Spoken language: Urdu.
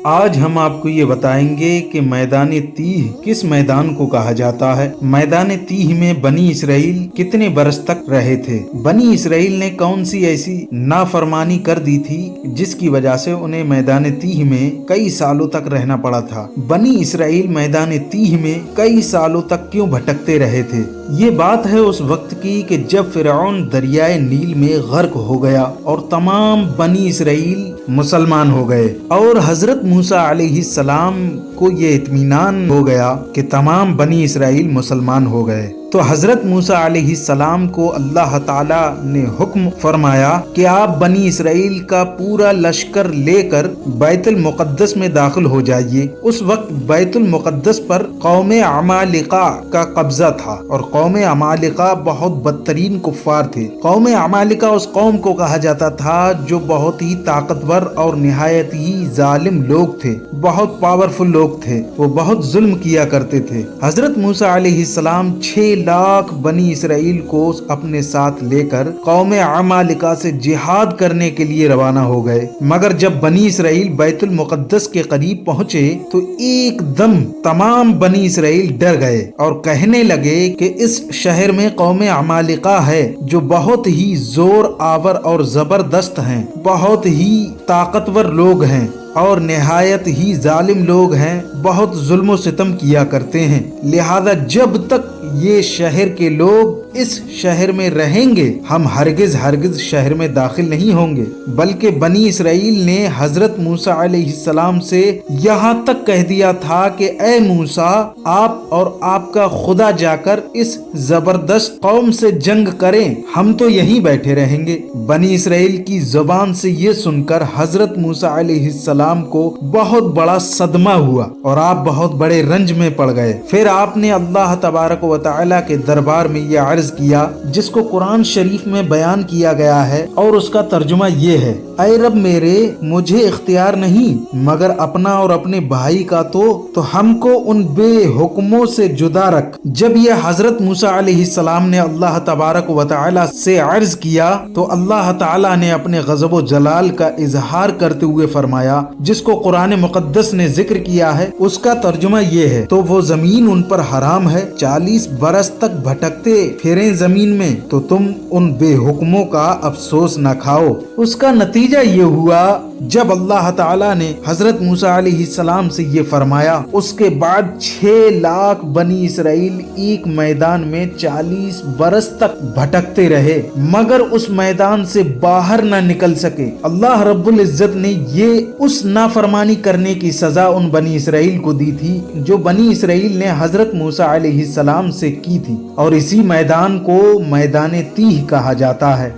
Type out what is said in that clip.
آج ہم آپ کو یہ بتائیں گے کہ میدان تیہ کس میدان کو کہا جاتا ہے۔ میدان تیہ میں بنی اسرائیل کتنے برس تک رہے تھے؟ بنی اسرائیل نے کون سی ایسی نافرمانی کر دی تھی جس کی وجہ سے انہیں میدان تیہ میں کئی سالوں تک رہنا پڑا تھا؟ بنی اسرائیل میدان تیہ میں کئی سالوں تک کیوں بھٹکتے رہے تھے؟ یہ بات ہے اس وقت کی کہ جب فرعون دریائے نیل میں غرق ہو گیا اور تمام بنی اسرائیل مسلمان ہو گئے، اور حضرت موسیٰ علیہ السلام کو یہ اطمینان ہو گیا کہ تمام بنی اسرائیل مسلمان ہو گئے، تو حضرت موسیٰ علیہ السلام کو اللہ تعالی نے حکم فرمایا کہ آپ بنی اسرائیل کا پورا لشکر لے کر بیت المقدس میں داخل ہو جائیے۔ اس وقت بیت المقدس پر قوم عمالقہ کا قبضہ تھا، اور قوم عمالقہ بہت بدترین کفار تھے۔ قوم عمالقہ اس قوم کو کہا جاتا تھا جو بہت ہی طاقتور اور نہایت ہی ظالم لوگ تھے، بہت پاورفل لوگ تھے، وہ بہت ظلم کیا کرتے تھے۔ حضرت موسیٰ علیہ السلام 6 لاکھ بنی اسرائیل کو اپنے ساتھ لے کر قوم عمالقہ سے جہاد کرنے کے لیے روانہ ہو گئے، مگر جب بنی اسرائیل بیت المقدس کے قریب پہنچے تو ایک دم تمام بنی اسرائیل ڈر گئے اور کہنے لگے کہ اس شہر میں قوم عمالقہ ہے جو بہت ہی زور آور اور زبردست ہیں، بہت ہی طاقتور لوگ ہیں اور نہایت ہی ظالم لوگ ہیں، بہت ظلم و ستم کیا کرتے ہیں، لہذا جب تک یہ شہر کے لوگ اس شہر میں رہیں گے ہم ہرگز شہر میں داخل نہیں ہوں گے۔ بلکہ بنی اسرائیل نے حضرت موسیٰ علیہ السلام سے یہاں تک کہہ دیا تھا کہ اے موسیٰ، آپ اور آپ کا خدا جا کر اس زبردست قوم سے جنگ کریں، ہم تو یہیں بیٹھے رہیں گے۔ بنی اسرائیل کی زبان سے یہ سن کر حضرت موسیٰ علیہ السلام کو بہت بڑا صدمہ ہوا اور آپ بہت بڑے رنج میں پڑ گئے۔ پھر آپ نے اللہ تبارک و تعالیٰ کے دربار میں یہ عرض کیا جس کو قرآن شریف میں بیان کیا گیا ہے، اور اس کا ترجمہ یہ ہے: اے رب میرے، مجھے اختیار نہیں مگر اپنا اور اپنے بھائی کا، تو ہم کو ان بے حکموں سے جدا رکھ۔ جب یہ حضرت موسیٰ علیہ السلام نے اللہ تبارک و تعالیٰ سے عرض کیا تو اللہ تعالیٰ نے اپنے غضب و جلال کا اظہار کرتے ہوئے فرمایا، جس کو قرآن مقدس نے ذکر کیا ہے، اس کا ترجمہ یہ ہے: تو وہ زمین ان پر حرام ہے، 40 برس تک بھٹکتے پھریں زمین میں، تو تم ان بے حکموں کا افسوس نہ کھاؤ۔ اس کا نتیجہ یہ ہوا، جب اللہ تعالیٰ نے حضرت موسیٰ علیہ السلام سے یہ فرمایا، اس کے بعد 6 لاکھ بنی اسرائیل ایک میدان میں 40 برس تک بھٹکتے رہے، مگر اس میدان سے باہر نہ نکل سکے۔ اللہ رب العزت نے یہ اس نافرمانی کرنے کی سزا ان بنی اسرائیل کو دی تھی جو بنی اسرائیل نے حضرت موسیٰ علیہ السلام سے کی تھی، اور اسی میدان کو میدان تیہ کہا جاتا ہے۔